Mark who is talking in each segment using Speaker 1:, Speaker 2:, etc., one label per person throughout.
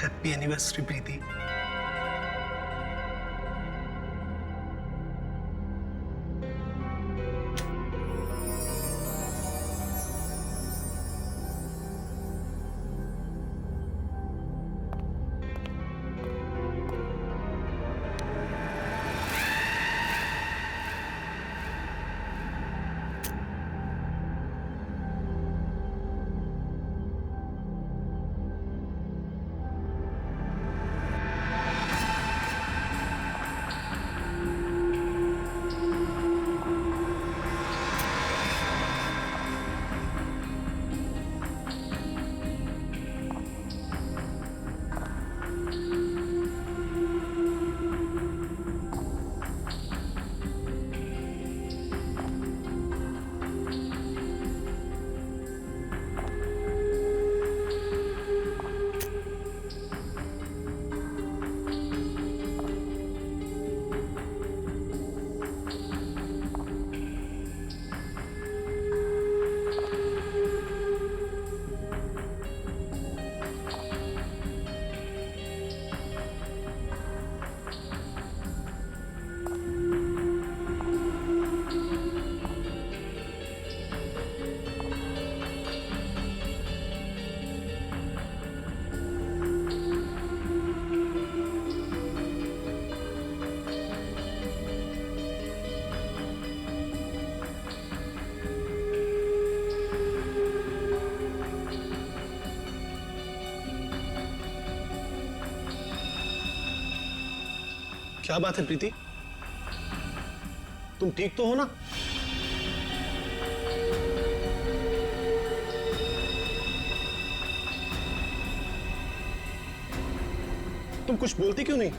Speaker 1: Happy anniversary प्रीति। क्या बात है प्रीति, तुम ठीक तो हो ना? तुम कुछ बोलती क्यों नहीं?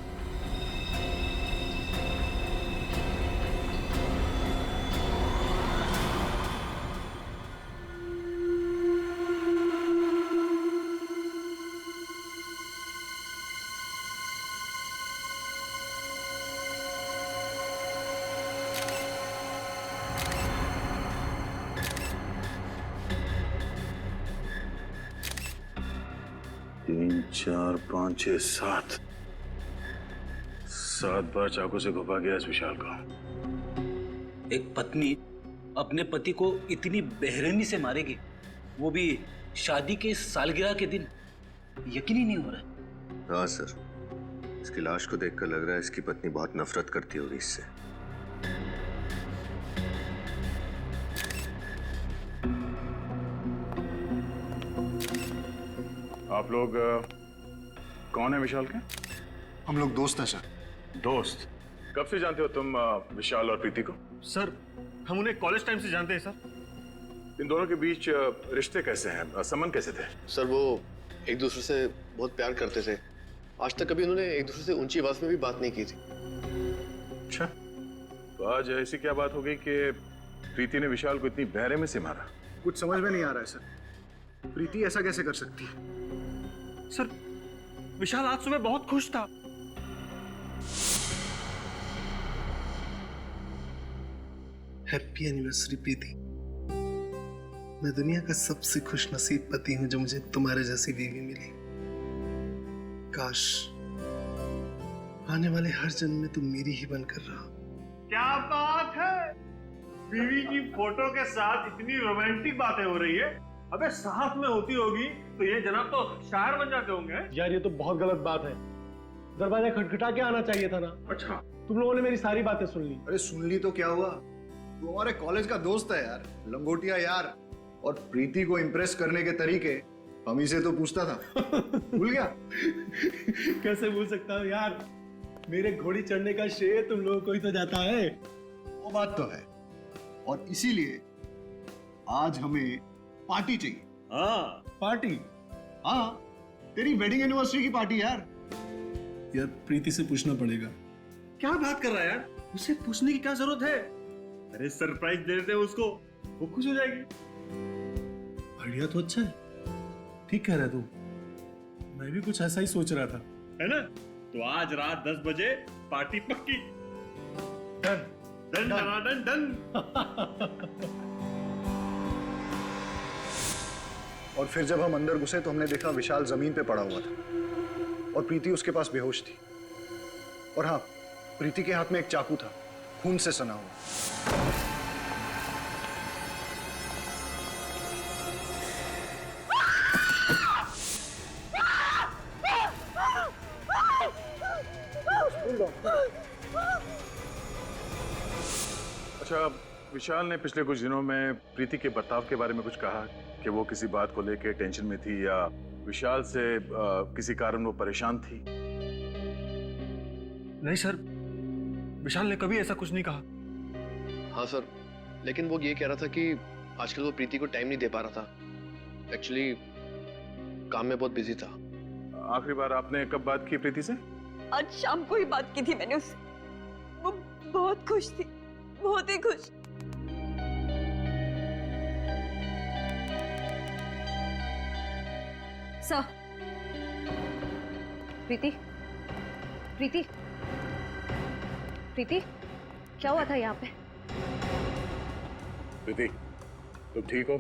Speaker 2: तीन, चार, पाँच, छह, सात। 7 बार चाकू से घुपा गया इस विशाल को।
Speaker 3: एक पत्नी अपने पति को इतनी बेरहमी से मारेगी, वो भी शादी के सालगिरह के दिन, यकीन ही नहीं हो रहा है।
Speaker 4: हाँ सर, इसकी लाश को देखकर लग रहा है इसकी पत्नी बहुत नफरत करती होगी इससे।
Speaker 2: आप लोग कौन है विशाल के?
Speaker 5: हम लोग दोस्त हैं सर।
Speaker 2: दोस्त? कब से जानते हो तुम विशाल और प्रीति को?
Speaker 5: सर हम उन्हें कॉलेज टाइम से जानते हैं सर।
Speaker 2: इन दोनों के बीच रिश्ते कैसे हैं, संबंध कैसे थे?
Speaker 6: सर वो एक दूसरे से बहुत प्यार करते थे। आज तक कभी उन्होंने एक दूसरे से ऊंची आवाज में भी बात नहीं की थी।
Speaker 2: अच्छा, तो आज ऐसी क्या बात हो गई कि प्रीति ने विशाल को इतनी बेरहमी से मारा?
Speaker 5: कुछ समझ में नहीं आ रहा है सर। प्रीति ऐसा कैसे कर सकती है?
Speaker 7: सर विशाल आज सुबह बहुत खुश था।
Speaker 1: हैप्पी एनिवर्सरी प्रीति। मैं दुनिया का सबसे खुशनसीब पति हूं जो मुझे तुम्हारे जैसी बीवी मिली। काश आने वाले हर जन्म में तुम मेरी ही बनकर रहो।
Speaker 7: क्या बात है, बीवी की फोटो के साथ इतनी रोमांटिक बातें हो रही है। अबे साथ में होती होगी तो ये जनाब तो शायर बन जाते होंगे।
Speaker 8: यार ये तो बहुत गलत बात है, दरवाजा खटखटा के आना चाहिए था ना।
Speaker 7: अच्छा,
Speaker 8: तुम लोगों ने मेरी सारी बातें सुन ली।
Speaker 5: अरे सुन ली तो क्या हुआ, तू हमारे कॉलेज का दोस्त है यार, लंगोटिया यार। और प्रीति को इम्प्रेस करने के तरीके हम ही से तो पूछता था। भूल गया?
Speaker 8: कैसे भूल सकता हूँ यार, मेरे घोड़ी चढ़ने का श्रेय तुम लोगों को ही तो जाता है।
Speaker 5: वो बात तो है, और इसीलिए आज हमें पार्टी चाहिए।
Speaker 7: हाँ
Speaker 8: पार्टी?
Speaker 5: हाँ, तेरी वेडिंग एनिवर्सरी की पार्टी यार।
Speaker 1: यार प्रीति से पूछना पड़ेगा।
Speaker 7: क्या बात कर रहा है यार, उसे पूछने की क्या जरूरत है। अरे सरप्राइज दे देते हैं उसको, वो खुश हो जाएगी।
Speaker 1: आइडिया तो अच्छा है, ठीक कह रहा है तू। मैं भी कुछ ऐसा ही सोच रहा था,
Speaker 7: है ना? तो आज रात 10 बजे पार्टी पक्की। Done done done done.
Speaker 5: और फिर जब हम अंदर घुसे तो हमने देखा विशाल जमीन पे पड़ा हुआ था। और प्रीति उसके पास बेहोश थी। और हाँ, प्रीति के हाथ में एक चाकू था, खून से सना हुआ।
Speaker 2: अच्छा, विशाल ने पिछले कुछ दिनों में प्रीति के बर्ताव के बारे में कुछ कहा कि वो किसी बात को लेकर टेंशन में थी या विशाल से किसी कारण वो परेशान थी?
Speaker 9: नहीं सर, विशाल ने कभी ऐसा कुछ नहीं कहा।
Speaker 6: हाँ सर, लेकिन वो ये कह रहा था कि आजकल वो प्रीति को टाइम नहीं दे पा रहा था। एक्चुअली काम में बहुत बिजी था।
Speaker 2: आखिरी बार आपने कब बात की प्रीति से?
Speaker 10: आज शाम को ही बात की थी मैंने उससे। वो बहुत खुश थी, बहुत ही खुश।
Speaker 11: सर, प्रीति, प्रीति, प्रीति, क्या हुआ था यहाँ पे?
Speaker 2: प्रीति, तुम ठीक हो?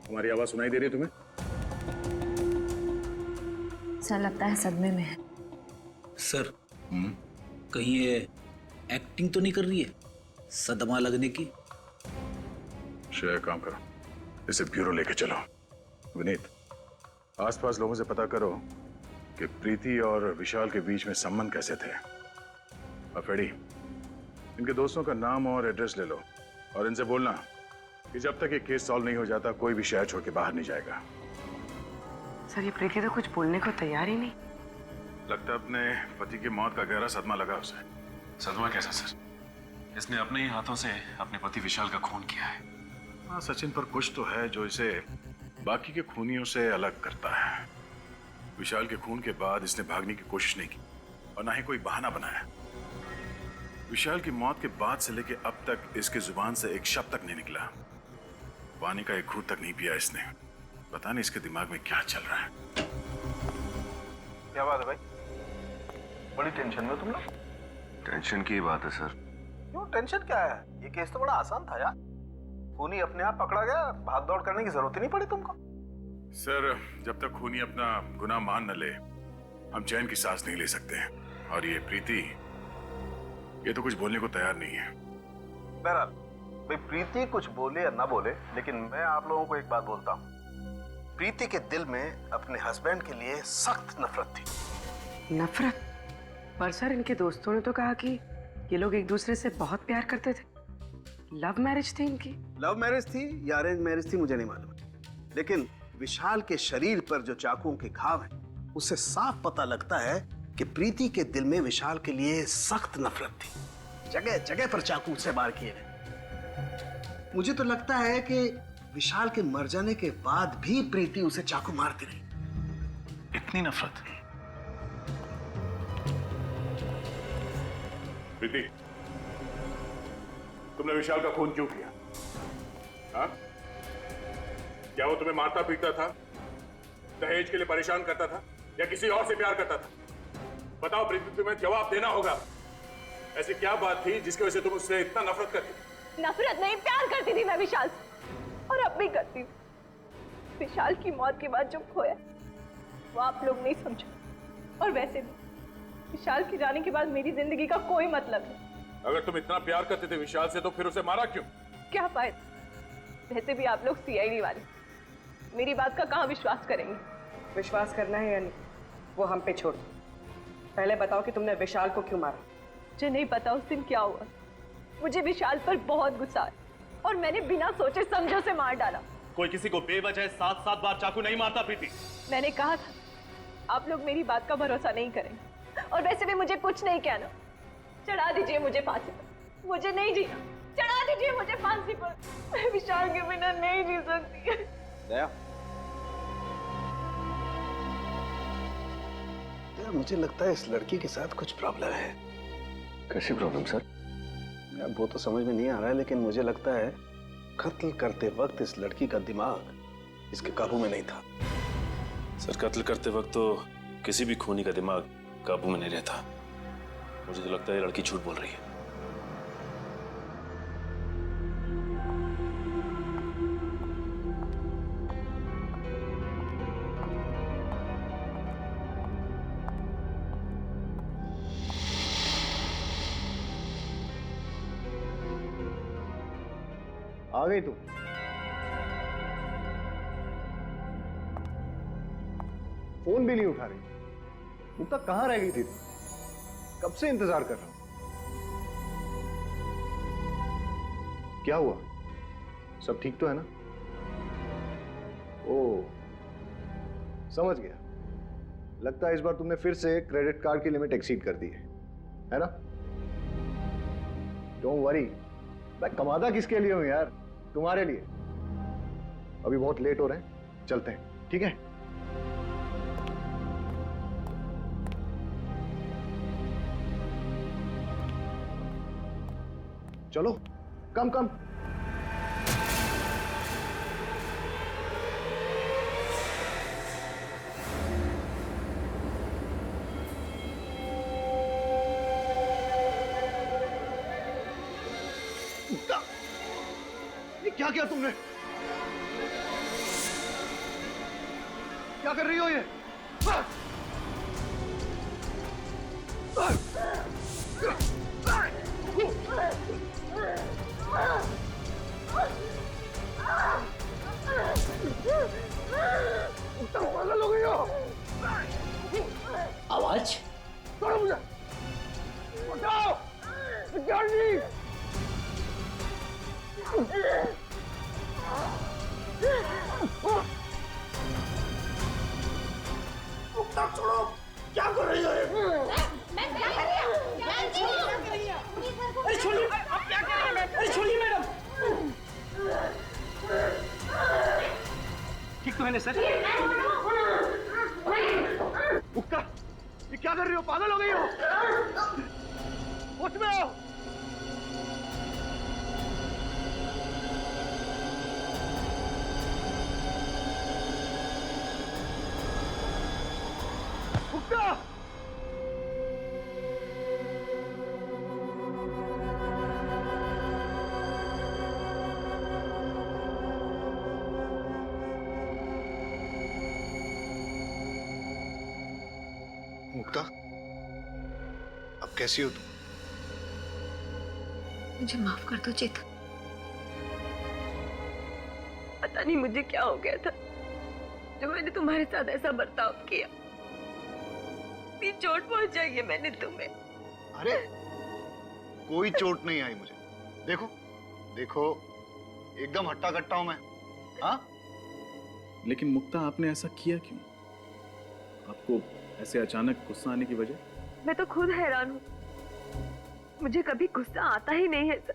Speaker 2: हमारी आवाज सुनाई दे रही है तुम्हें?
Speaker 11: सर, लगता है सदमे में है।
Speaker 3: सर, कहीं ये एक्टिंग तो नहीं कर रही है सदमा लगने की?
Speaker 2: श्रेया, काम करो, इसे ब्यूरो लेके चलो। विनीत, आसपास लोगों से पता करो कि प्रीति और विशाल के बीच में संबंध कैसे थे। अफेड़ी, इनके दोस्तों का नाम और एड्रेस ले लो और इनसे बोलना कि जब तक ये केस सॉल्व नहीं हो जाता कोई भी शहर छोड़ के बाहर नहीं जाएगा।
Speaker 12: सर, ये प्रीति तो कुछ बोलने को तैयार ही नहीं।
Speaker 2: लगता है अपने पति की मौत का गहरा सदमा लगा उसे।
Speaker 9: सदमा कैसा सर? इसने अपने ही हाथों से अपने पति विशाल का खून किया है।
Speaker 2: हाँ सचिन, पर कुछ तो है जो इसे बाकी के खूनियों से अलग करता है। विशाल के खून के बाद इसने भागने की कोशिश नहीं की और ना ही कोई बहाना बनाया। विशाल की मौत के बाद से लेके अब तक इसके जुबान से एक शब्द तक नहीं निकला। पानी का एक घूंट तक नहीं पिया इसने। पता नहीं इसके दिमाग में क्या चल रहा है।
Speaker 9: क्या बात है भाई? बड़ी टेंशन में तुम लोग?
Speaker 4: टेंशन की बात है सर।
Speaker 9: क्यों टेंशन क्या है? ये केस तो बड़ा आसान था यार। खूनी अपने आप पकड़ा गया, भाग दौड़ करने की जरूरत ही नहीं पड़ी तुमको।
Speaker 2: सर, जब तक खूनी अपना गुनाह मान न ले हम चैन की सांस नहीं ले सकते। और ये प्रीति, ये तो कुछ बोलने को तैयार नहीं है।
Speaker 9: बहरहाल भाई, प्रीति कुछ बोले या ना बोले, लेकिन मैं आप लोगों को एक बात बोलता हूँ, प्रीति के दिल में अपने हस्बैंड के लिए सख्त नफरत थी।
Speaker 12: नफरत? पर सर, इनके दोस्तों ने तो कहा कि ये लोग एक दूसरे से बहुत प्यार करते थे। लव मैरिज थी इनकी।
Speaker 9: लव मैरिज थी या अरेंज मैरिज थी मुझे नहीं मालूम, लेकिन विशाल के शरीर पर जो चाकुओं के घाव हैं, उससे साफ पता लगता है कि प्रीति के दिल में विशाल के लिए सख्त नफरत थी। जगह जगह पर चाकू से वार किए गए। मुझे तो लगता है कि विशाल के मर जाने के बाद भी प्रीति उसे चाकू मारती रही। इतनी नफरत?
Speaker 2: प्रीति, तुमने विशाल का खून क्यों किया? हाँ? क्या वो तुम्हें मारता पीटता था, दहेज के लिए परेशान करता था, या किसी और से प्यार करता था? बताओ प्रीति, तुम्हें जवाब देना होगा। ऐसी क्या बात थी जिसकी वजह से तुम उससे इतना नफरत करती थी?
Speaker 10: नफरत नहीं, प्यार करती थी मैं विशाल से, और अब भी करती हूँ। विशाल की मौत के बाद जो खोया वो आप लोग नहीं समझो। और वैसे भी विशाल के जाने के बाद मेरी जिंदगी का कोई मतलब नहीं।
Speaker 2: अगर तुम इतना प्यार करते थे विशाल से तो फिर उसे मारा क्यों?
Speaker 10: क्या फायदा? वैसे भी आप लोग सीआईडी वाले मेरी बात का कहाँ विश्वास करेंगे?
Speaker 12: विश्वास करना है या नहीं, वो हम पे छोड़ दो। पहले बताओ कि तुमने विशाल को क्यों मारा?
Speaker 10: मुझे नहीं पता उस दिन क्या हुआ। मुझे विशाल पर बहुत गुस्सा है और मैंने बिना सोचे समझे उसे मार डाला।
Speaker 9: कोई किसी को बेवजह 7-7 बार चाकू नहीं मारता प्रीति।
Speaker 10: मैंने कहा था आप लोग मेरी बात का भरोसा नहीं करेंगे, और वैसे भी मुझे कुछ नहीं कहना। चढ़ा दीजिए मुझे फांसी पर, मुझे नहीं जीना। चढ़ा दीजिए मुझे फांसी पर, मैं विशाल के बिना नहीं जी सकती।
Speaker 9: दया, मुझे लगता है इस लड़की के साथ कुछ प्रॉब्लम है।
Speaker 4: कैसी प्रॉब्लम सर?
Speaker 9: यार वो तो समझ में नहीं आ रहा है, लेकिन मुझे लगता है कत्ल करते वक्त इस लड़की का दिमाग इसके काबू में नहीं था।
Speaker 13: सर, कत्ल करते वक्त तो किसी भी खूनी का दिमाग काबू में नहीं रहता। मुझे तो लगता है ये लड़की झूठ बोल रही है।
Speaker 5: आ गई तू? फोन भी नहीं उठा रही। मुक्ता कहाँ रह गई थी तू? कब से इंतजार कर रहा हूं। क्या हुआ? सब ठीक तो है ना? ओह, समझ गया। लगता है इस बार तुमने फिर से क्रेडिट कार्ड की लिमिट एक्सीड कर दी है ना? डोंट वरी, मैं कमाता किसके लिए हूं यार? तुम्हारे लिए। अभी बहुत लेट हो रहे हैं, चलते हैं, ठीक है? चलो, कम कम। ये क्या किया तुमने? क्या कर रही हो ये? पागल हो गई हो?
Speaker 3: आवाज
Speaker 5: छोड़ो मुझे! उठाओ! सिक्योरिटी! मुक्ता छोड़ो! क्या कर रही हो ये?
Speaker 10: मैं क्या कर रही हूँ?
Speaker 8: अरे छोड़िए, आप क्या कर रही हैं? अरे छोड़िए मैडम। ठीक तो है ना सर?
Speaker 5: मुक्ता, ये क्या कर रही हो? पागल हो गई हो? होश में आओ! मुक्ता! मुक्ता, अब कैसी हो तुम?
Speaker 11: मुझे माफ कर दो चेतन।
Speaker 10: पता नहीं मुझे क्या हो गया था जो मैंने तुम्हारे साथ ऐसा बर्ताव किया। इतनी चोट पहुंचाई है मैंने तुम्हें।
Speaker 5: अरे, कोई चोट नहीं आई मुझे। देखो, देखो, एकदम हट्टा कट्टा हूं मैं। हाँ?
Speaker 13: लेकिन मुक्ता, आपने ऐसा किया क्यों? आपको ऐसे अचानक गुस्सा आने की वजह?
Speaker 10: मैं तो खुद हैरान हूँ, मुझे कभी गुस्सा आता ही नहीं है सर।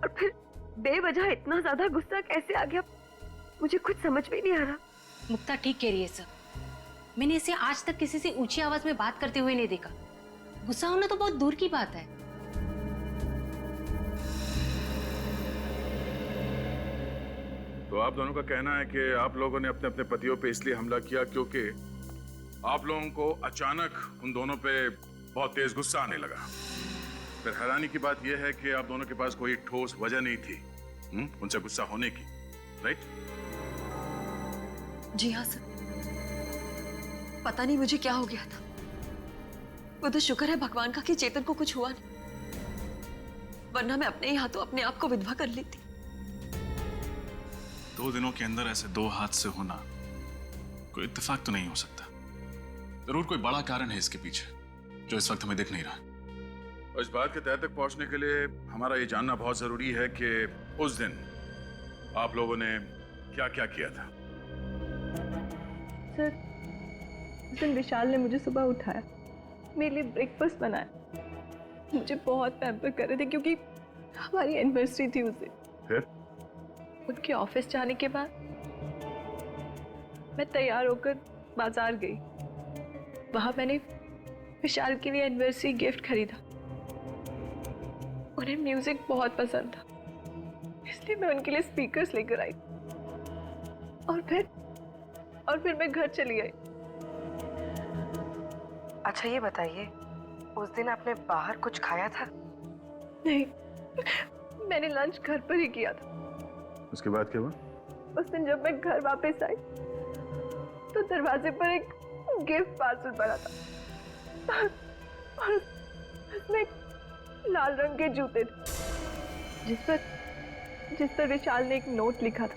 Speaker 10: और फिर बेवजह इतना ज्यादा गुस्सा कैसे आ गया, मुझे कुछ समझ में नहीं आ रहा।
Speaker 11: मुक्ता ठीक कह रही है सर। मैंने इसे आज तक किसी से ऊंची आवाज में बात करते हुए नहीं देखा। गुस्सा होना तो बहुत दूर की बात है।
Speaker 2: तो आप दोनों का कहना है कि आप लोगों ने अपने अपने पतियों पे इसलिए हमला किया क्योंकि आप लोगों को अचानक उन दोनों पे बहुत तेज गुस्सा आने लगा। फिर हैरानी की बात यह है कि आप दोनों के पास कोई ठोस वजह नहीं थी उनसे गुस्सा होने की, राइट?
Speaker 10: जी हाँ सर, पता नहीं मुझे क्या हो गया था। वो तो शुक्र है भगवान का कि चेतन को कुछ हुआ नहीं, वरना मैं अपने ही हाथों अपने आप को विधवा कर लेती।
Speaker 13: 2 दिनों के अंदर ऐसे 2 हादसे होना कोई इत्तेफाक तो नहीं हो सकता। जरूर कोई बड़ा कारण है इसके पीछे जो इस वक्त हमें दिख नहीं रहा।
Speaker 2: और इस बात के तह तक पहुंचने के लिए हमारा ये जानना बहुत जरूरी है कि उस दिन आप लोगों ने क्या क्या किया था।
Speaker 10: सर, उस दिन विशाल ने मुझे सुबह उठाया, मेरे लिए ब्रेकफास्ट बनाया, मुझे बहुत पैम्पर कर रहे थे क्योंकि हमारी एनिवर्सरी थी उस दिन।
Speaker 2: फिर
Speaker 10: उनके ऑफिस जाने के बाद मैं तैयार होकर बाजार गई। वहां मैंने विशाल के लिए एनिवर्सरी गिफ्ट खरीदा। उन्हें म्यूजिक बहुत पसंद था, इसलिए मैं उनके लिए स्पीकर्स लेकर आई और फिर मैं घर चली आई।
Speaker 12: अच्छा ये बताइए, उस दिन आपने बाहर कुछ खाया था?
Speaker 10: नहीं, मैंने लंच घर पर ही किया था।
Speaker 2: उसके बाद क्या हुआ?
Speaker 10: उस दिन जब मैं घर वापस आई तो दरवाजे पर एक गिफ्ट पार्सल पड़ा था और उसमें लाल रंग के जूते थे जिस पर जिस पर विशाल ने एक नोट लिखा था,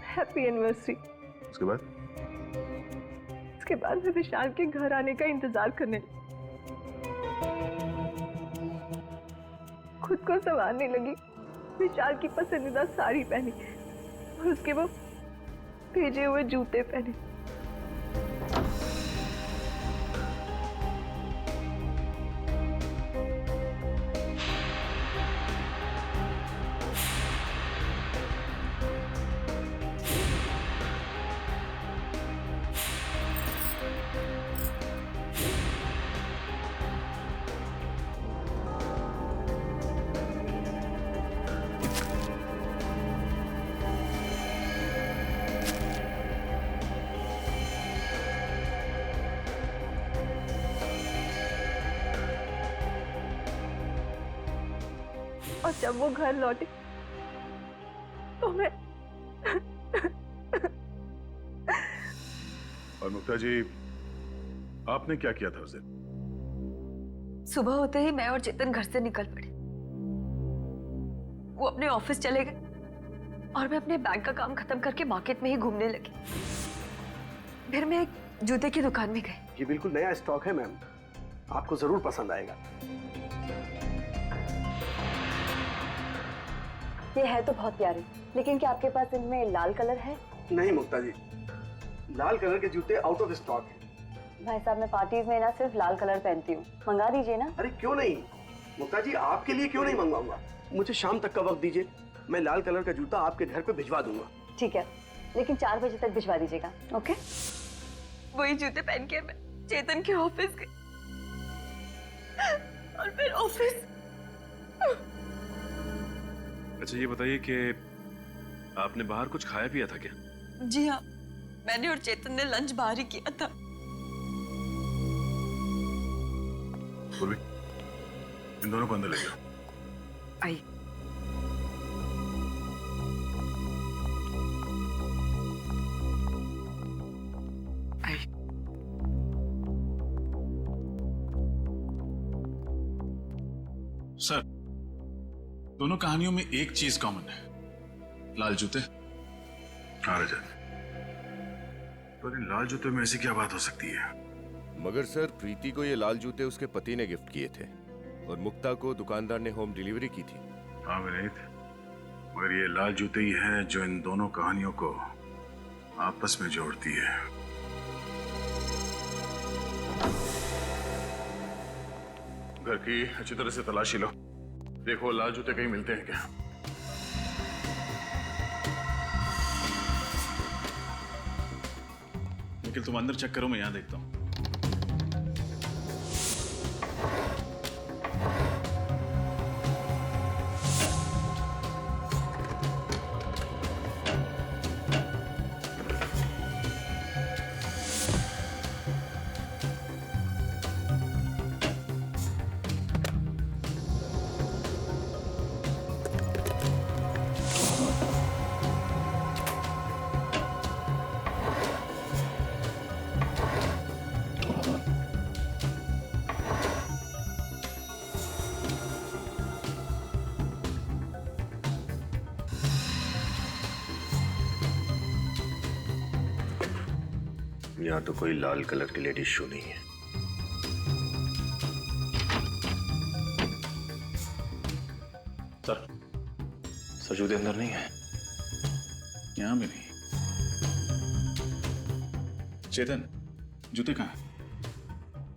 Speaker 10: हैप्पी एनिवर्सरी।
Speaker 4: उसके बाद
Speaker 10: उसके बाद मैं विशाल के घर आने का इंतजार करने लगी। खुद को संवारने लगी, विशाल की पसंदीदा साड़ी पहनी और उसके वो भेजे हुए जूते पहने। और जब वो घर लौटे तो मैं
Speaker 2: और मुक्ता जी, आपने क्या किया था उसे?
Speaker 14: सुबह होते ही मैं और चेतन घर से निकल पड़े। वो अपने ऑफिस चले गए और मैं अपने बैंक का काम खत्म करके मार्केट में ही घूमने लगी। फिर मैं एक जूते की दुकान में गई।
Speaker 9: ये बिल्कुल नया स्टॉक है मैम, आपको जरूर पसंद आएगा।
Speaker 14: ये है तो बहुत प्यारे, लेकिन क्या आपके पास इनमें लाल कलर है?
Speaker 9: नहीं मुक्ता जी, लाल कलर के जूते आउट ऑफ स्टॉक है।
Speaker 14: भाई साहब, मैं पार्टीज में ना सिर्फ लाल कलर पहनती हूँ, मंगा दीजिए ना।
Speaker 9: अरे क्यों नहीं मुक्ता जी, आपके लिए क्यों नहीं मंगवाऊंगा। मुझे शाम तक का वक्त दीजिए, मैं लाल कलर का जूता आपके घर पे भिजवा दूंगा।
Speaker 14: ठीक है, लेकिन 4 बजे तक भिजवा दीजिएगा। ओके? वही जूते पहन के मैं चेतन के ऑफिस गई और फिर ऑफिस।
Speaker 13: अच्छा ये बताइए कि आपने बाहर कुछ खाया पिया था क्या?
Speaker 14: जी हाँ, मैंने और चेतन ने लंच बाहर ही किया था।
Speaker 2: पूर्वी, इन दोनों को अंदर ले जाओ।
Speaker 12: आई। आई।
Speaker 13: सर, दोनों कहानियों में एक चीज कॉमन है, लाल जूते।
Speaker 2: हाँ रजत, पर इन लाल जूते में ऐसी क्या बात हो सकती है?
Speaker 15: मगर सर, प्रीति को ये लाल जूते उसके पति ने गिफ्ट किए थे और मुक्ता को दुकानदार ने होम डिलीवरी की थी।
Speaker 2: हाँ विनीत, मगर ये लाल जूते ही है जो इन दोनों कहानियों को आपस में जोड़ती है। घर की अच्छी तरह से तलाशी लो, देखो लाल जूते कहीं मिलते हैं क्या।
Speaker 13: निखिल तुम अंदर चेक करो, मैं यहां देखता हूं।
Speaker 4: यहाँ तो कोई लाल कलर की लेडीज शू नहीं है।
Speaker 13: सर जूते अंदर नहीं है, यहां भी नहीं। चेतन, जूते कहाँ हैं?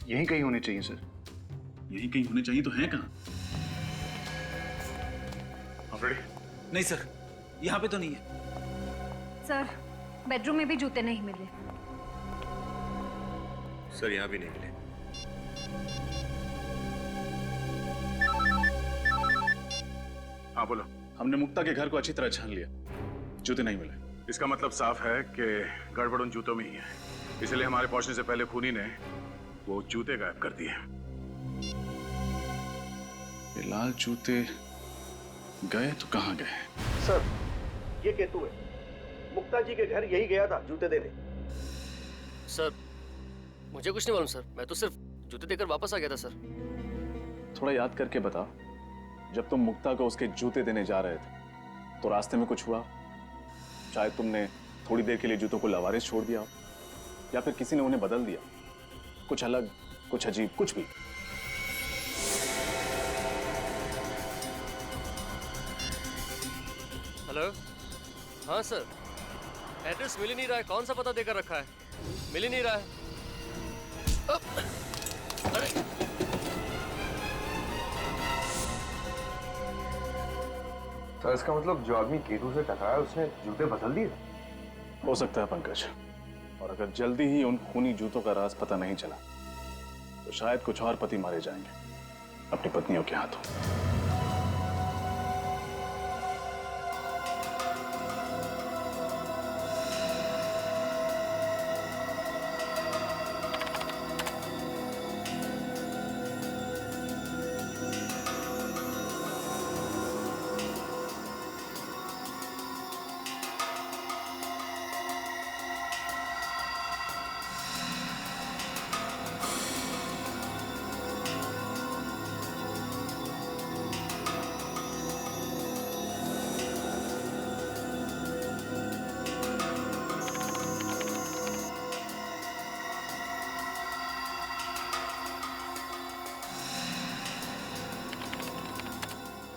Speaker 5: यहीं कहीं होने चाहिए सर।
Speaker 13: यहीं कहीं होने चाहिए तो हैं कहाँ?
Speaker 3: नहीं सर, यहाँ पे तो नहीं है।
Speaker 11: सर, बेडरूम में भी जूते नहीं मिले।
Speaker 4: सर यहाँ भी नहीं मिले।
Speaker 2: हाँ बोलो।
Speaker 13: हमने मुक्ता के घर को अच्छी तरह छान लिया, जूते नहीं मिले।
Speaker 2: इसका मतलब साफ है कि गड़बड़ उन जूतों में ही है, इसलिए हमारे पहुंचने से पहले खूनी ने वो जूते गायब कर दिए।
Speaker 13: ये लाल जूते गए तो कहाँ गए?
Speaker 9: सर, ये केतु है, मुक्ता जी के घर यही गया था जूते देने।
Speaker 6: सर, मुझे कुछ नहीं मालूम सर, मैं तो सिर्फ जूते देकर वापस आ गया था सर।
Speaker 13: थोड़ा याद करके बताओ, जब तुम मुक्ता को उसके जूते देने जा रहे थे तो रास्ते में कुछ हुआ, शायद तुमने थोड़ी देर के लिए जूतों को लवारिस छोड़ दिया, या फिर किसी ने उन्हें बदल दिया, कुछ अलग, कुछ अजीब, कुछ भी।
Speaker 16: हेलो, हाँ सर, एड्रेस मिल ही नहीं रहा है। कौन सा पता देकर रखा है? मिल ही नहीं रहा है। अरे
Speaker 6: सर, इसका मतलब जो आदमी केतु से टकराया उसने जूते बदल दिए?
Speaker 13: हो सकता है पंकज, और अगर जल्दी ही उन खूनी जूतों का राज पता नहीं चला तो शायद कुछ और पति मारे जाएंगे अपनी पत्नियों के हाथों।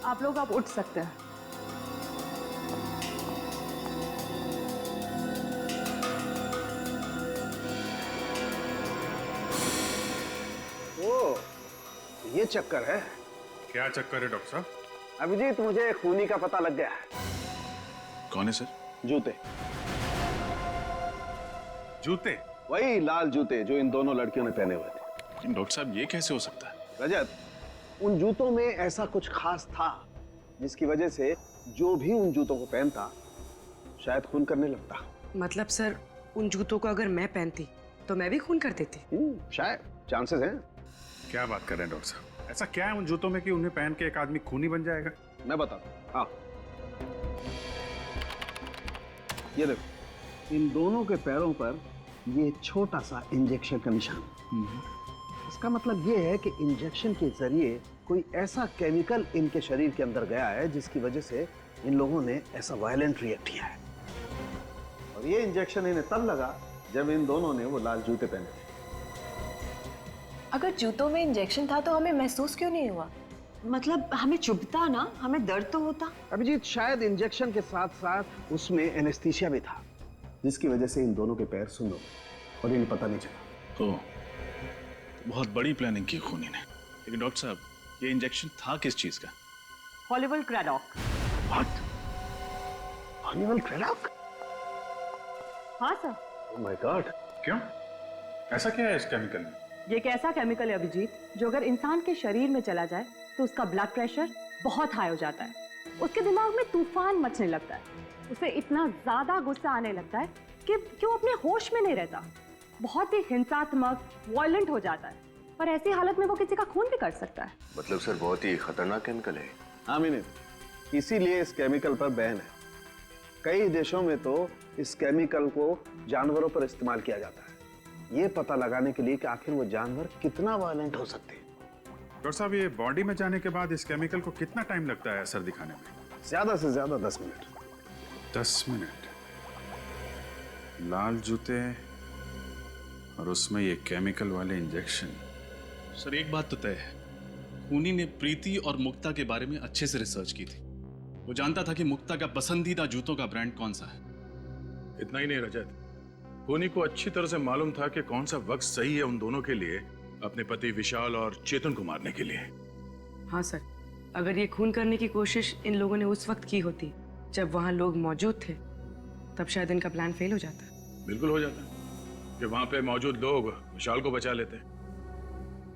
Speaker 10: आप लोग आप उठ सकते हैं।
Speaker 9: ओ, ये चक्कर है।
Speaker 2: क्या चक्कर है डॉक्टर साहब?
Speaker 9: अभिजीत, मुझे खूनी का पता लग गया है।
Speaker 13: कौन है सर?
Speaker 9: जूते।
Speaker 2: जूते?
Speaker 9: वही लाल जूते जो इन दोनों लड़कियों ने पहने हुए थे।
Speaker 13: लेकिन डॉक्टर साहब, ये कैसे हो सकता है?
Speaker 9: रजत, उन जूतों में ऐसा कुछ खास था जिसकी वजह से जो भी उन जूतों को पहनता शायद खून करने लगता।
Speaker 12: मतलब सर, उन जूतों को अगर मैं पहनती तो मैं भी खून कर देती?
Speaker 9: शायद, चांसेस हैं।
Speaker 2: क्या बात कर रहे हैं डॉक्टर साहब? ऐसा क्या है उन जूतों में कि उन्हें पहन के एक आदमी खूनी बन जाएगा?
Speaker 9: मैं बताता हूँ। हाँ, ये देखो, इन दोनों के पैरों पर ये छोटा सा इंजेक्शन का निशान। इसका मतलब ये है कि इंजेक्शन के जरिए कोई ऐसा केमिकल इनके शरीर के अंदर गया है जिसकी वजह से इन लोगों ने ऐसा वायलेंट रिएक्ट किया है। और ये इंजेक्शन इन्हें तब लगा जब इन दोनों ने वो लाल जूते पहने थे।
Speaker 14: अगर जूतों में इंजेक्शन था तो हमें महसूस क्यों नहीं हुआ? मतलब हमें चुभता ना, हमें दर्द तो होता।
Speaker 9: अभिजीत, शायद इंजेक्शन के साथ साथ उसमें एनेस्थीसिया भी था जिसकी वजह से इन दोनों के पैर सुन्न हो गए और इन्हें पता नहीं चला।
Speaker 13: तो बहुत बड़ी प्लानिंग की खूनी ने। लेकिन डॉक्टर साहब, ये इंजेक्शन था किस चीज का?
Speaker 10: हॉलीवुड क्रेडॉक।
Speaker 9: What? हॉलीवुड क्रेडॉक?
Speaker 10: हाँ सर।
Speaker 9: Oh my God!
Speaker 2: क्यों? ऐसा क्या है इस केमिकल में?
Speaker 10: ये एक ऐसा केमिकल है अभिजीत जो अगर इंसान के शरीर में चला जाए तो उसका ब्लड प्रेशर बहुत हाई हो जाता है, उसके दिमाग में तूफान मचने लगता है, उसे इतना ज्यादा गुस्सा आने लगता है कि वो अपने होश में नहीं रहता, बहुत ही हिंसात्मक, वायलेंट हो जाता है, पर ऐसी हालत में वो किसी का खून भी कर सकता है।
Speaker 4: मतलब सर, बहुत ही खतरनाक केमिकल है।
Speaker 9: हाँ मीने, इसीलिए इस केमिकल पर बैन है। कई देशों में तो इस केमिकल को जानवरों पर इस्तेमाल किया जाता है, ये पता लगाने के लिए कि आखिर वो जानवर कितना वायलेंट हो सकते हैं।
Speaker 2: डॉक्टर साहब, ये बॉडी में जाने के बाद इस केमिकल को कितना टाइम लगता है असर दिखाने में?
Speaker 9: ज्यादा से ज्यादा 10 मिनट।
Speaker 2: 10 मिनट? लाल जूते और उसमें ये केमिकल वाले इंजेक्शन।
Speaker 13: सर, एक बात तो तय है, खूनी ने प्रीति और मुक्ता के बारे में अच्छे से रिसर्च की थी। वो जानता था कि मुक्ता का पसंदीदा जूतों का ब्रांड कौन सा है।
Speaker 2: इतना ही नहीं रजत, खूनी को अच्छी तरह से मालूम था कि कौन सा वक्त सही है उन दोनों के लिए अपने पति विशाल और चेतन को मारने के लिए।
Speaker 12: हाँ सर, अगर ये खून करने की कोशिश इन लोगों ने उस वक्त की होती जब वहां लोग मौजूद थे, तब शायद इनका प्लान फेल हो जाता।
Speaker 2: बिल्कुल हो जाता कि वहां पे मौजूद लोग विशाल को बचा लेते।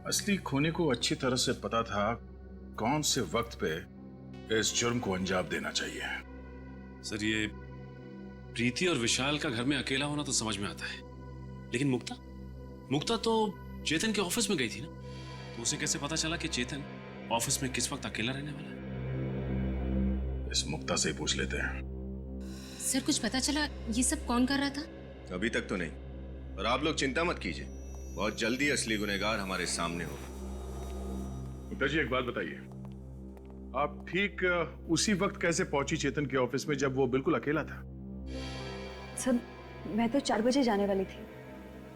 Speaker 2: असली खूनी को अच्छी तरह से पता था कौन से वक्त पे इस जुर्म को अंजाम देना चाहिए।
Speaker 17: सर, ये प्रीति और विशाल का घर में अकेला होना तो समझ में आता है, लेकिन मुक्ता तो चेतन के ऑफिस में गई थी ना, तो उसे कैसे पता चला कि चेतन ऑफिस में किस वक्त अकेला रहने वाला है?
Speaker 2: इस मुक्ता से पूछ लेते हैं।
Speaker 11: सर, कुछ पता चला ये सब कौन कर रहा था?
Speaker 15: अभी तक तो नहीं, और आप लोग चिंता मत कीजिए, बहुत जल्दी असली गुनहगार हमारे सामने होगा।
Speaker 2: मुक्ता जी, एक बात बताइए, आप ठीक उसी वक्त कैसे पहुंची चेतन के ऑफिस में जब वो बिल्कुल अकेला था?
Speaker 14: सर मैं तो 4 बजे जाने वाली थी,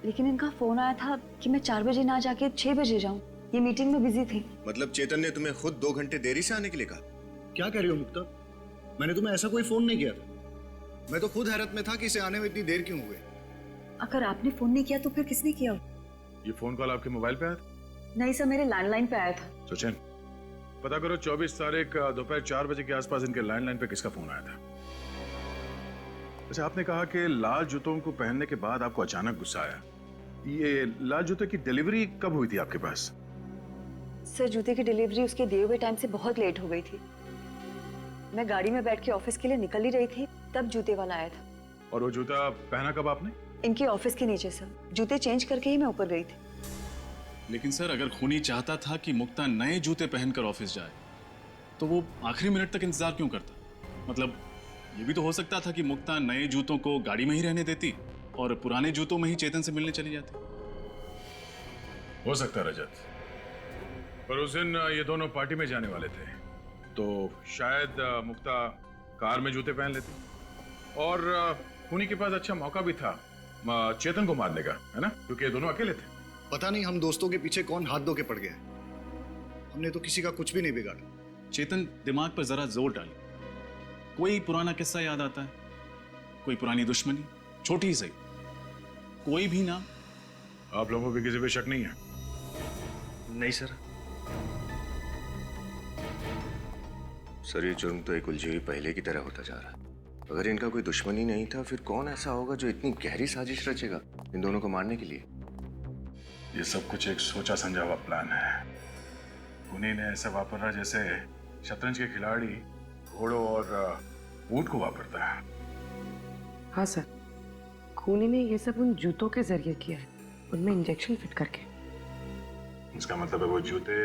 Speaker 14: लेकिन इनका फोन आया था कि मैं 4 बजे ना जाके 6 बजे जाऊं। ये मीटिंग में बिजी थी।
Speaker 4: मतलब चेतन ने तुम्हें खुद 2 घंटे देरी से आने के लिए कहा?
Speaker 5: क्या कह रही हो मुक्ता? मैंने तुम्हें ऐसा कोई फोन नहीं किया था। मैं तो खुद हैरत में था कि इसे आने में इतनी देर क्यों हुई।
Speaker 14: अगर आपने फोन नहीं किया तो फिर किसने किया?
Speaker 2: ये फोन कॉल आपके मोबाइल पे आया था?
Speaker 14: नहीं सर, मेरे लैंडलाइन पे आया था।
Speaker 2: सचिन, पता करो 24 तारीख दोपहर 4 बजे के आसपास इनके लैंडलाइन पे किसका फोन आया था। अच्छा, आपने कहा कि लाल जूतों को पहनने के बाद आपको अचानक गुस्सा आया। ये लाल जूते की डिलीवरी कब हुई थी आपके पास?
Speaker 14: सर जूते की डिलीवरी उसके दिए हुए टाइम से बहुत लेट हो गई थी। मैं गाड़ी में बैठ के ऑफिस के लिए निकल ही रही थी, तब जूते वाला आया था।
Speaker 2: और वो जूता पहना कब आपने?
Speaker 14: इनके ऑफिस के नीचे सर। जूते चेंज करके ही मैं ऊपर गई थी।
Speaker 13: लेकिन सर, अगर खूनी चाहता था कि मुक्ता नए जूते पहनकर ऑफिस जाए तो वो आखिरी मिनट तक इंतजार क्यों करता? मतलब ये भी तो हो सकता था कि मुक्ता नए जूतों को गाड़ी में ही रहने देती और पुराने जूतों में ही चेतन से मिलने चली जाती।
Speaker 2: हो सकता रजत, पर उस दिन ये दोनों पार्टी में जाने वाले थे, तो शायद मुक्ता कार में जूते पहन लेती और खूनी के पास अच्छा मौका भी था चेतन को मारने का, है ना? क्योंकि ये दोनों अकेले थे।
Speaker 5: पता नहीं हम दोस्तों के पीछे कौन हाथ धो के पड़ गया। हमने तो किसी का कुछ भी नहीं बिगाड़ा।
Speaker 13: चेतन, दिमाग पर जरा जोर डाली। कोई पुराना किस्सा याद आता है? कोई पुरानी दुश्मनी, छोटी ही सही, कोई भी ना?
Speaker 2: आप लोगों को किसी पे शक नहीं है?
Speaker 6: नहीं सर।
Speaker 4: सर ये जुर्म तो एक उलझी हुई पहले की तरह होता जा रहा है। अगर इनका कोई दुश्मनी नहीं था, फिर कौन ऐसा होगा जो इतनी गहरी साजिश रचेगा इन दोनों को मारने के लिए?
Speaker 2: ये सब कुछ एक सोचा समझा हुआ प्लान है। खूनी ने ऐसा वापरा जैसे शतरंज के खिलाड़ी घोड़ों और ऊंट को वापरता है।
Speaker 12: हाँ सर, खूनी ने ये सब उन जूतों के जरिए किया है, उनमें इंजेक्शन फिट करके।
Speaker 2: इसका मतलब है वो जूते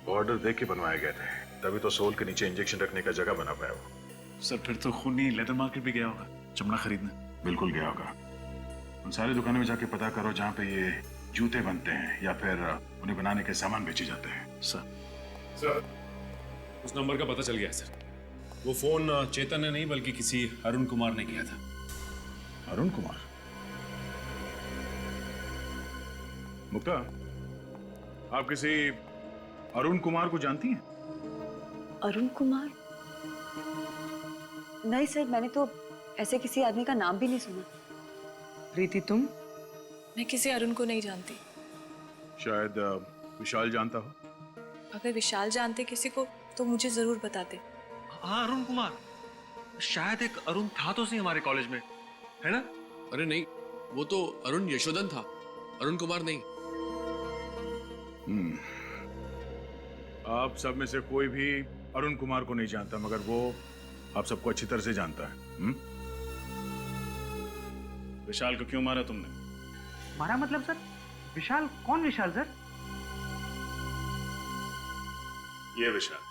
Speaker 2: ऑर्डर देख के बनवाए गए थे, तभी तो सोल के नीचे इंजेक्शन रखने का जगह बना पाया वो।
Speaker 13: सर फिर तो खूनी लेदर मार्केट भी गया होगा चमड़ा खरीदने।
Speaker 2: बिल्कुल गया होगा। उन सारी दुकानों में जाके पता करो जहाँ पे ये जूते बनते हैं या फिर उन्हें बनाने के सामान बेचे जाते हैं।
Speaker 17: सर उस नंबर का पता चल गया है सर। वो फोन चेतन ने नहीं बल्कि किसी अरुण कुमार ने किया था।
Speaker 2: अरुण कुमार? मुक्ता, आप किसी अरुण कुमार को जानती हैं?
Speaker 14: अरुण कुमार? नहीं सर, मैंने तो ऐसे किसी आदमी का नाम भी नहीं सुना।
Speaker 12: प्रीति तुम?
Speaker 18: मैं किसी अरुण को नहीं जानती।
Speaker 2: शायद विशाल जानता हो।
Speaker 18: अगर विशाल जानते किसी को तो मुझे जरूर बताते।
Speaker 6: हाँ अरुण कुमार, शायद एक अरुण था तो सही हमारे कॉलेज में, है ना?
Speaker 16: अरे नहीं, वो तो अरुण यशोधन था, अरुण कुमार नहीं।
Speaker 2: आप सब में से कोई भी अरुण कुमार को नहीं जानता, मगर वो आप सबको अच्छी तरह से जानता है।
Speaker 13: विशाल को क्यों मारा तुमने?
Speaker 19: मारा मतलब सर? विशाल? कौन विशाल सर?
Speaker 13: ये विशाल।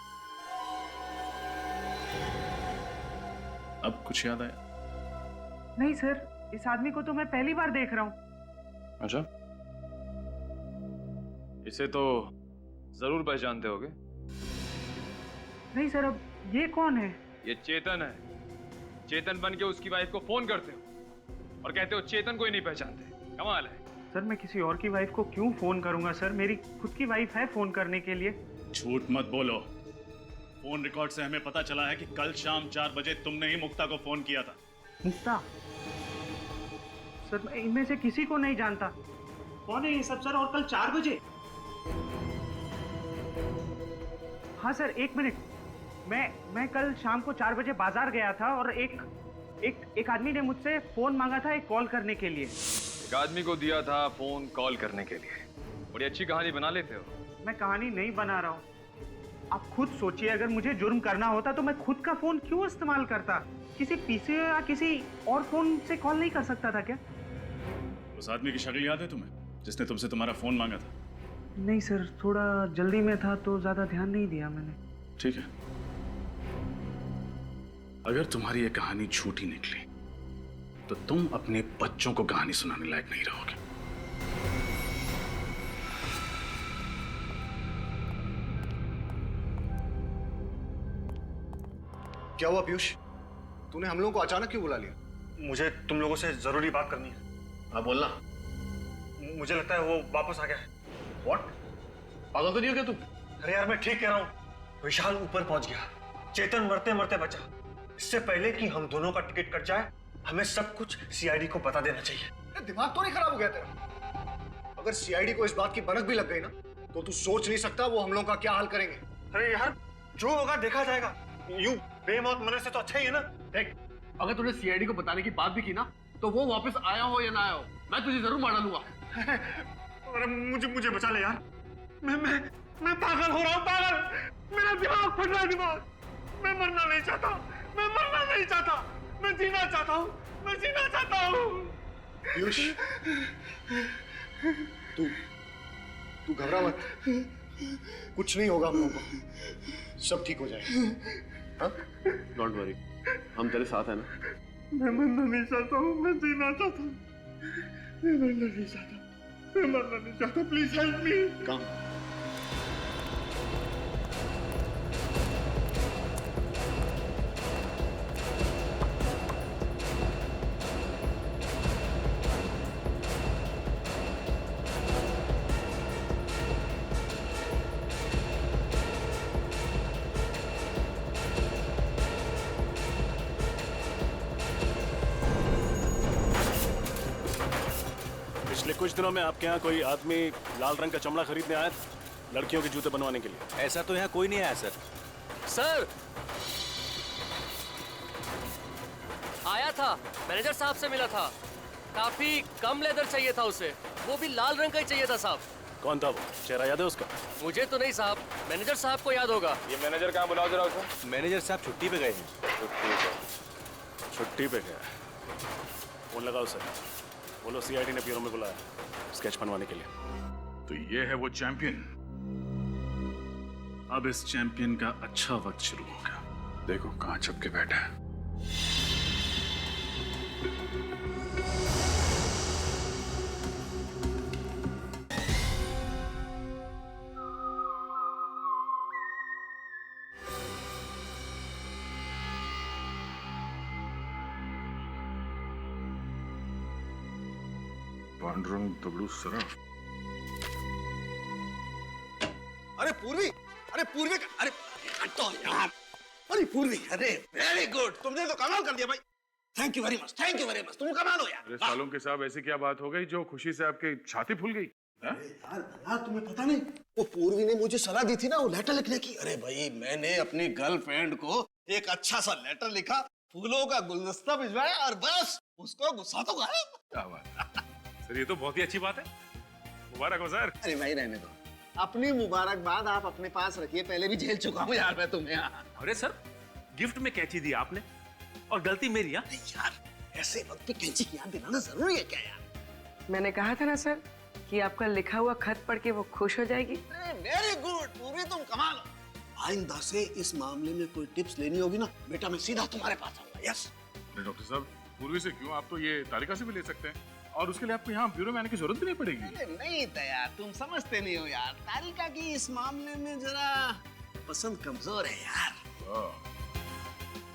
Speaker 13: अब कुछ याद आया?
Speaker 19: नहीं सर, इस आदमी को तो मैं पहली बार देख रहा हूँ।
Speaker 17: अच्छा, इसे तो जरूर पहचानते होगे।
Speaker 19: नहीं सर, अब ये कौन है?
Speaker 20: ये चेतन है। चेतन बन के उसकी वाइफ को फोन करते हो और कहते हो चेतन को ही नहीं पहचानते। कमाल है।
Speaker 19: सर मैं किसी और की वाइफ को क्यों फोन करूंगा सर? मेरी खुद की वाइफ है फोन करने के लिए।
Speaker 13: झूठ मत बोलो। फोन रिकॉर्ड से हमें पता चला है कि कल शाम 4 बजे तुमने ही मुक्ता को फोन किया था।
Speaker 19: मुक्ता? सर मैं इनमें से किसी को नहीं जानता। कौन है ये सब सर? और कल 4 बजे? हाँ सर, 1 मिनट। मैं कल शाम को 4 बजे बाजार गया था और एक आदमी ने मुझसे फोन मांगा था एक कॉल करने के लिए।
Speaker 20: एक आदमी को दिया था फोन कॉल करने के लिए। बड़ी अच्छी कहानी बना लेते हो।
Speaker 19: मैं कहानी नहीं बना रहा हूँ। आप खुद सोचिए, अगर मुझे जुर्म करना होता तो मैं खुद का फोन क्यों इस्तेमाल करता? किसी पीसी या किसी और फोन से कॉल नहीं कर सकता था क्या?
Speaker 13: उस आदमी की शक्ल याद है तुम्हें जिसने तुमसे तुम्हारा फोन मांगा था?
Speaker 19: नहीं सर, थोड़ा जल्दी में था तो ज्यादा ध्यान नहीं दिया मैंने।
Speaker 13: ठीक है, अगर तुम्हारी ये कहानी झूठी निकली तो तुम अपने बच्चों को कहानी सुनाने लायक नहीं रहोगे।
Speaker 5: क्या हुआ पीयूष? तूने हम लोगों को अचानक क्यों बुला लिया?
Speaker 7: मुझे तुम लोगों से जरूरी बात करनी है।
Speaker 5: हाँ बोलना।
Speaker 7: मुझे लगता है वो वापस आ गया है।
Speaker 5: व्हाट? पागल तो नहीं हो क्या तुम?
Speaker 7: अरे यार मैं ठीक कह रहा हूँ। विशाल ऊपर पहुंच गया, चेतन मरते मरते बचा। इससे पहले कि हम दोनों का टिकट कट जाए, हमें सब कुछ सीआईडी को बता देना चाहिए।
Speaker 5: दिमाग तो नहीं खराब हो गया तेरा? अगर सीआईडी को इस बात की भनक भी लग गई ना, तो तू सोच नहीं सकता वो हम लोगों का क्या हाल करेंगे।
Speaker 7: अरे यार जो होगा देखा जाएगा। यूं बेमौत मरने से तो अच्छा ही है ना।
Speaker 6: देख, अगर तूने सीआईडी को बताने की बात भी की ना, तो वो वापस आया हो या ना आया हो, मैं तुझे जरूर मार डालूंगा।
Speaker 7: अरे मुझे बचा ले यार। मैं पागल हो रहा हूँ, पागल। मेरा दिमाग फट रहा है, दिमाग। मैं मरना नहीं चाहता, मैं मरना नहीं चाहता, मैं जीना चाहता हूँ, मैं जीना चाहता हूँ।
Speaker 5: पीयूष, तू घबरा मत। कुछ नहीं होगा हम लोगों को, सब ठीक हो जाएगा। हाँ?
Speaker 6: डोंट वरी, हम तेरे साथ हैं ना।
Speaker 7: मैं मरना नहीं चाहता हूँ, मैं जीना चाहता हूँ। मैं मरना नहीं चाहता, मैं मरना नहीं चाहता। Please help me.
Speaker 5: कम।
Speaker 13: पिछले कुछ दिनों में आपके यहाँ कोई आदमी लाल रंग का चमड़ा खरीदने आया था लड़कियों के जूते बनवाने के लिए?
Speaker 3: ऐसा तो यहाँ कोई नहीं आया सर।
Speaker 16: सर आया था, मैनेजर साहब से मिला था। काफी कम लेदर चाहिए था उसे, वो भी लाल रंग का ही चाहिए था साहब।
Speaker 13: कौन था वो? चेहरा याद है उसका?
Speaker 16: मुझे तो नहीं साहब, मैनेजर साहब को याद होगा।
Speaker 20: ये मैनेजर कहाँ, बुलाओ जरा उसे।
Speaker 3: मैनेजर साहब छुट्टी पे गए हैं।
Speaker 13: छुट्टी पे गया। फोन लगाओ सर, बोलो सीआईडी ने ब्यूरो में बुलाया स्केच बनवाने के लिए।
Speaker 2: तो ये है वो चैंपियन।
Speaker 13: अब इस चैंपियन का अच्छा वक्त शुरू होगा।
Speaker 2: देखो कहाँ छुप के बैठा है। पांडुरंग दगड़ू सराफ।
Speaker 9: अरे पूर्वी, अरे पूर्वी, अरे तो यार, अरे पूर्वी, अरे वेरी गुड, तुमने तो कमाल कर दिया भाई। Thank you very much, thank you very much, तुम कमाल हो यार।
Speaker 2: अरे सालों के साहब ऐसी क्या बात हो गई जो खुशी से आपकी छाती फूल गई?
Speaker 9: यार तुम्हें पता नहीं, वो पूर्वी ने मुझे सलाह दी थी ना वो लेटर लिखने की। अरे भाई मैंने अपनी गर्लफ्रेंड को एक अच्छा सा लेटर लिखा, फूलों का गुलदस्ता भिजवाया और बस उसको गुस्सा तो गायब।
Speaker 2: क्या बात सर, ये तो बहुत ही अच्छी बात है। मुबारक हो सर।
Speaker 9: अरे भाई रहने दो, अपनी मुबारकबाद आप अपने पास रखिए, पहले भी झेल चुका हूँ यार मैं तुम्हें।
Speaker 20: अरे सर, गिफ्ट में कैंची दी आपने और गलती मेरी।
Speaker 9: यार ऐसे वक्त पे कैंची की याद दिलाना जरूरी है क्या यार?
Speaker 12: मैंने कहा था ना सर कि आपका लिखा हुआ खत पढ़ के वो खुश हो जाएगी।
Speaker 9: वेरी गुड पूरी, तुम कमाल हो। आइंदा से इस मामले में कोई टिप्स लेनी होगी ना बेटा, मैं सीधा तुम्हारे पास आऊंगा। यस।
Speaker 2: अरे डॉक्टर साहब, पूर्वी से क्यों, आप तो ये तारिका से भी ले सकते हैं और उसके लिए आपको यहाँ ब्यूरो में आने की जरूरत भी नहीं पड़ेगी।
Speaker 9: अरे नहीं दया, तुम समझते नहीं हो यार, तारिका की इस मामले में जरा पसंद कमजोर है यार।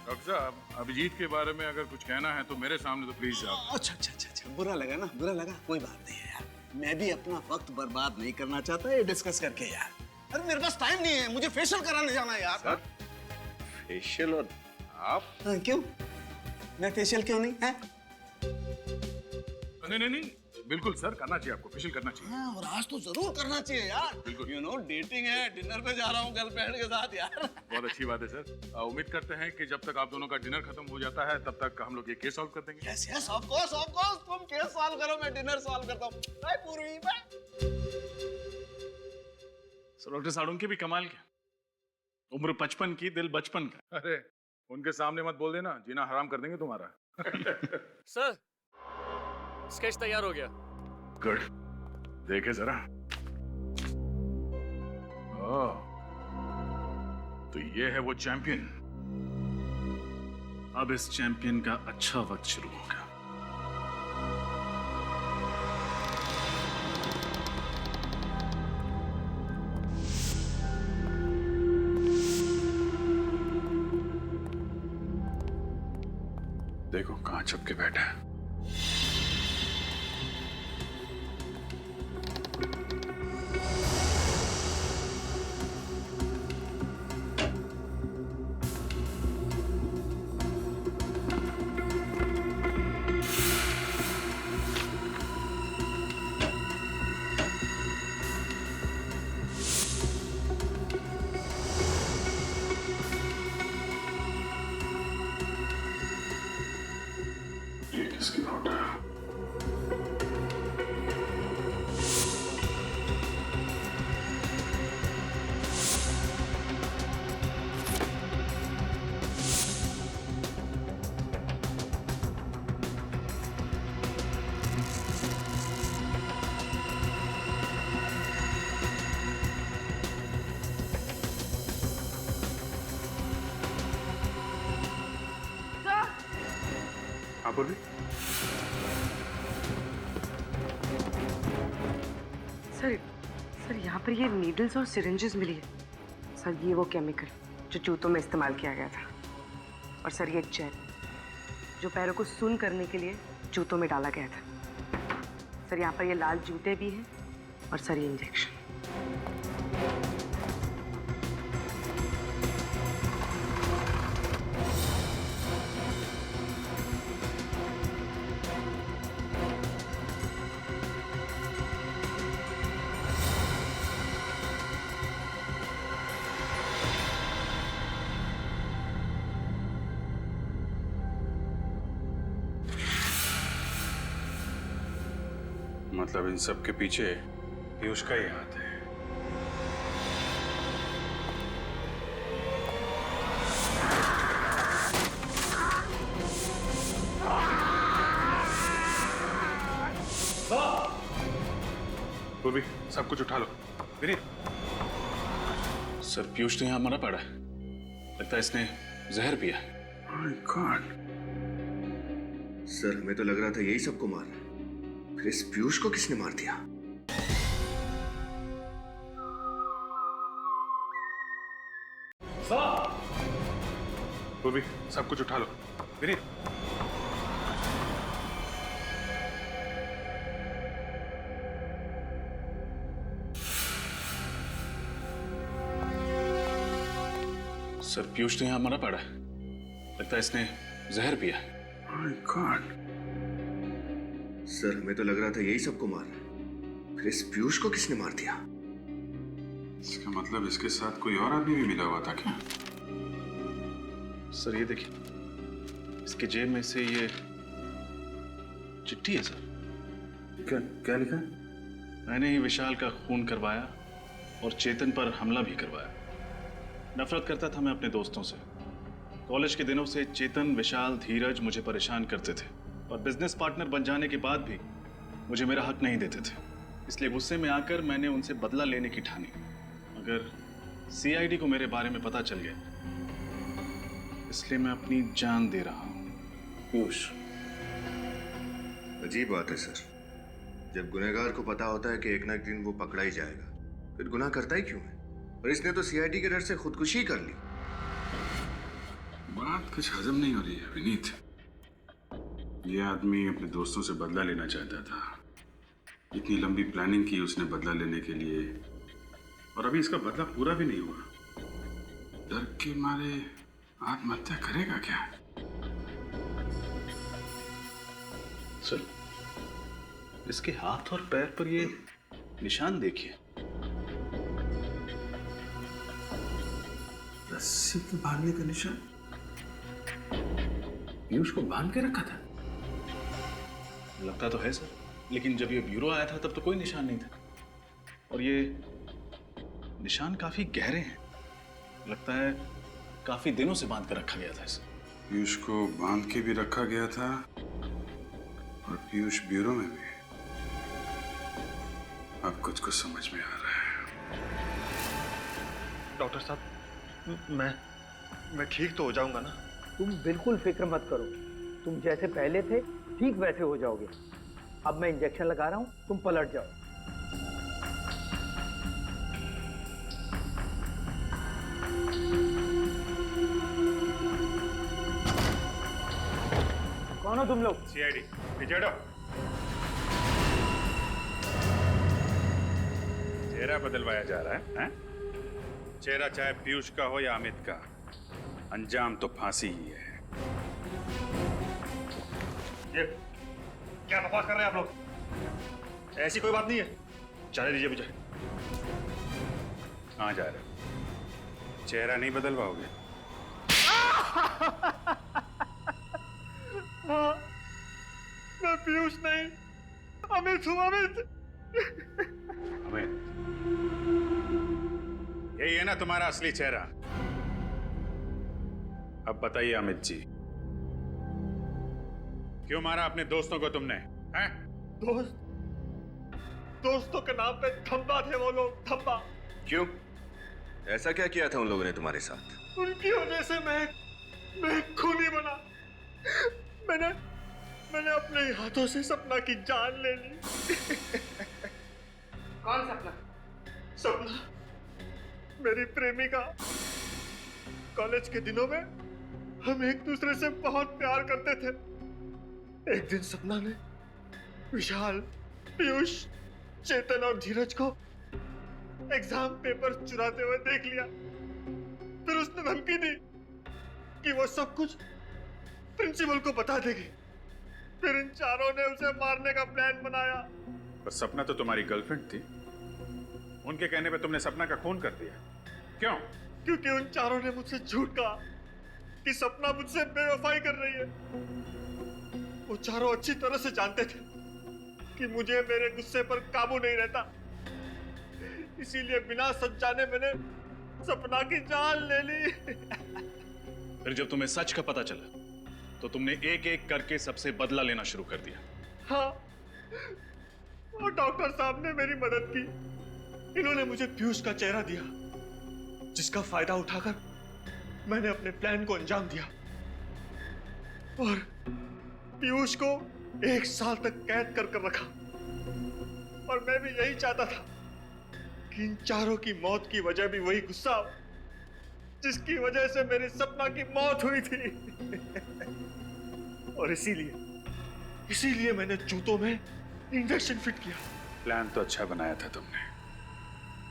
Speaker 2: डॉक्टर साहब, अभिजीत के बारे में अगर कुछ कहना है तो मेरे सामने तो प्लीज आप।
Speaker 9: अच्छा अच्छा अच्छा अच्छा, बुरा लगा ना, बुरा लगा, कोई बात नहीं है यार, मैं भी अपना वक्त बर्बाद नहीं करना चाहता ये डिस्कस करके यार। अरे मेरे पास टाइम नहीं है, मुझे फेशियल कराने जाना है यार।
Speaker 2: सर, फेशियल और आप?
Speaker 9: क्यों, मैं फेशियल क्यों नहीं है?
Speaker 2: नहीं नहीं नहीं, बिल्कुल सर, करना चाहिए आपको, फेशियल करना चाहिए।
Speaker 9: हाँ, और आज तो जरूर करना चाहिए यार।
Speaker 2: बिल्कुल।
Speaker 9: यू नो डेटिंग है, डिनर पे जा रहा हूँ गर्लफ्रेंड के साथ यार।
Speaker 2: बहुत अच्छी बात है सर। उम्मीद करते हैं कि जब तक आप दोनों का डिनर खत्म हो जाता है तब तक हम लोग ये केस सॉल्व कर देंगे।
Speaker 9: यस यस, ऑफ कोर्स तुम केस सॉल्व करो, मैं डिनर सॉल्व करता हूँ। बाय पूर्वी, बाय।
Speaker 13: सर डॉक्टर साहब उनकी भी कमाल क्या, उम्र 55 की, दिल बचपन का।
Speaker 2: अरे उनके सामने मत बोल देना, जीना हराम कर देंगे तुम्हारा।
Speaker 16: सर स्केच तैयार हो गया।
Speaker 2: गुड, देखे जरा। ओह, तो ये है वो चैंपियन।
Speaker 13: अब इस चैंपियन का अच्छा वक्त शुरू होगा।
Speaker 2: देखो कहाँ छुप के बैठा है। ये किसकी नोट है? हाँ पूर्वी।
Speaker 12: सर सर यहाँ पर ये नीडल्स और सिरिंजेस मिली है। सर ये वो केमिकल जो जूतों में इस्तेमाल किया गया था। और सर ये जेल जो पैरों को सुन्न करने के लिए जूतों में डाला गया था। सर यहाँ पर ये लाल जूते भी हैं और सर ये इंजेक्शन।
Speaker 2: मतलब इन सब के पीछे पीयूष का ही हाथ है। पूर्वी, सब कुछ उठा लो। विनीत।
Speaker 13: सर पीयूष तो यहाँ मरा पड़ा है। लगता है इसने जहर पिया।
Speaker 4: My God। सर हमें तो लग रहा था यही सबको मार रहा है। फिर इस पीयूष को किसने मार दिया?
Speaker 2: पूर्वी, सब कुछ उठा लो। विनीत।
Speaker 13: सर पीयूष तो यहाँ मरा पड़ा है। लगता है इसने जहर पिया।
Speaker 4: My God। सर हमें तो लग रहा था यही सबको मार रहा है। फिर इस पीयूष को किसने मार दिया?
Speaker 2: इसका मतलब इसके साथ कोई और आदमी भी मिला हुआ था क्या?
Speaker 13: सर ये देखिए, इसके जेब में से ये चिट्ठी है सर।
Speaker 4: क्या क्या लिखा है?
Speaker 13: मैंने ही विशाल का खून करवाया और चेतन पर हमला भी करवाया। नफरत करता था मैं अपने दोस्तों से। कॉलेज के दिनों से चेतन, विशाल, धीरज मुझे परेशान करते थे और बिजनेस पार्टनर बन जाने के बाद भी मुझे मेरा हक नहीं देते थे। इसलिए गुस्से में आकर मैंने उनसे बदला लेने की ठानी। अगर सीआईडी को मेरे बारे में पता चल गया, इसलिए मैं अपनी जान दे रहा हूं।
Speaker 4: पीयूष, अजीब बात है सर। जब गुनहगार को पता होता है कि एक ना एक दिन वो पकड़ा ही जाएगा, फिर गुनाह करता ही क्यों है? और इसने तो सीआईडी के डर से खुदकुशी ही कर ली।
Speaker 2: बात कुछ हजम नहीं हो रही है विनीत। ये आदमी अपने दोस्तों से बदला लेना चाहता था। इतनी लंबी प्लानिंग की उसने बदला लेने के लिए, और अभी इसका बदला पूरा भी नहीं हुआ। डर के मारे आत्महत्या करेगा क्या?
Speaker 13: सर इसके हाथ और पैर पर ये निशान देखिए।
Speaker 1: रस्सी के बांधने का निशान।
Speaker 13: पीयूष को बांध के रखा था। लगता तो है सर, लेकिन जब ये ब्यूरो आया था तब तो कोई निशान नहीं था। और ये निशान काफी गहरे हैं। लगता है काफी दिनों से बांध कर रखा गया था इसे।
Speaker 2: पीयूष को बांध के भी रखा गया था और पीयूष ब्यूरो में भी। अब कुछ कुछ समझ में आ रहा है।
Speaker 7: डॉक्टर साहब, मैं ठीक तो हो जाऊंगा ना?
Speaker 21: तुम बिल्कुल फिक्र मत करो। तुम जैसे पहले थे ठीक वैसे हो जाओगे। अब मैं इंजेक्शन लगा रहा हूं, तुम पलट जाओ। कौन हो तुम लोग?
Speaker 2: सीआईडी पीछे हटो। चेहरा बदलवाया जा रहा है, हैं? चेहरा चाहे पीयूष का हो या अमित का, अंजाम तो फांसी ही है।
Speaker 7: ये क्या बकवास कर रहे हैं आप लोग? ऐसी कोई बात नहीं है, जाने दीजिए मुझे।
Speaker 2: कहाँ जा रहे हो? चेहरा नहीं बदलवाओगे?
Speaker 7: हाँ, मैं पीयूष नहीं, अमित हूँ, अमित।
Speaker 2: अमित, यही है ना तुम्हारा असली चेहरा? अब बताइए अमित जी, क्यों मारा अपने दोस्तों को तुमने? हैं?
Speaker 7: दोस्तों के नाम पे धब्बा थे वो लोग, धब्बा।
Speaker 4: क्यों? ऐसा क्या किया था उन लोगों ने तुम्हारे साथ?
Speaker 7: उनकी वजह से मैं खूनी बना। मैंने अपने ही हाथों से सपना की जान ले ली।
Speaker 21: कौन सपना?
Speaker 7: सपना मेरी प्रेमिका। कॉलेज के दिनों में हम एक दूसरे से बहुत प्यार करते थे। एक दिन सपना ने विशाल, पीयूष, चेतन और धीरज को एग्जाम पेपर चुराते हुए देख लिया। फिर उसने धमकी दी कि वो सब कुछ प्रिंसिपल को बता देगी। फिर इन चारों ने उसे मारने का प्लान बनाया।
Speaker 2: पर सपना तो तुम्हारी गर्लफ्रेंड थी, उनके कहने पे तुमने सपना का खून कर दिया। क्यों?
Speaker 7: क्योंकि उन चारों ने मुझसे झूठ कहा कि सपना मुझसे बेवफाई कर रही है। वो चारों अच्छी तरह से जानते थे कि मुझे मेरे गुस्से पर काबू नहीं रहता, इसीलिए बिना सच जाने मैंने सपना की जान ले ली।
Speaker 13: फिर जब तुम्हें सच का पता चला तो तुमने एक एक करके सबसे बदला लेना शुरू कर दिया।
Speaker 7: हाँ, और डॉक्टर साहब ने मेरी मदद की। इन्होंने मुझे पीयूष का चेहरा दिया, जिसका फायदा उठाकर मैंने अपने प्लान को अंजाम दिया और पीयूष को 1 साल तक कैद कर रखा। और मैं भी यही चाहता था कि इन चारों की मौत की वजह भी वही गुस्सा हो जिसकी वजह से मेरी सपना की मौत हुई थी। और इसीलिए मैंने जूतों में इंजेक्शन फिट किया।
Speaker 2: प्लान तो अच्छा बनाया था तुमने,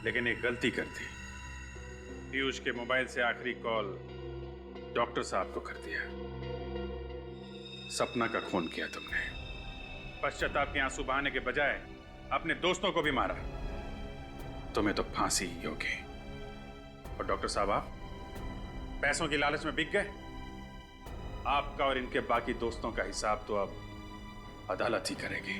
Speaker 2: लेकिन एक गलती कर दी। पीयूष के मोबाइल से आखिरी कॉल डॉक्टर साहब को कर दिया। सपना का खून किया तुमने। पश्चाताप के आंसू बहाने के बजाय अपने दोस्तों को भी मारा। तुम्हें तो फांसी ही होगी। और डॉक्टर साहब, आप पैसों की लालच में बिक गए। आपका और इनके बाकी दोस्तों का हिसाब तो अब अदालत ही करेगी।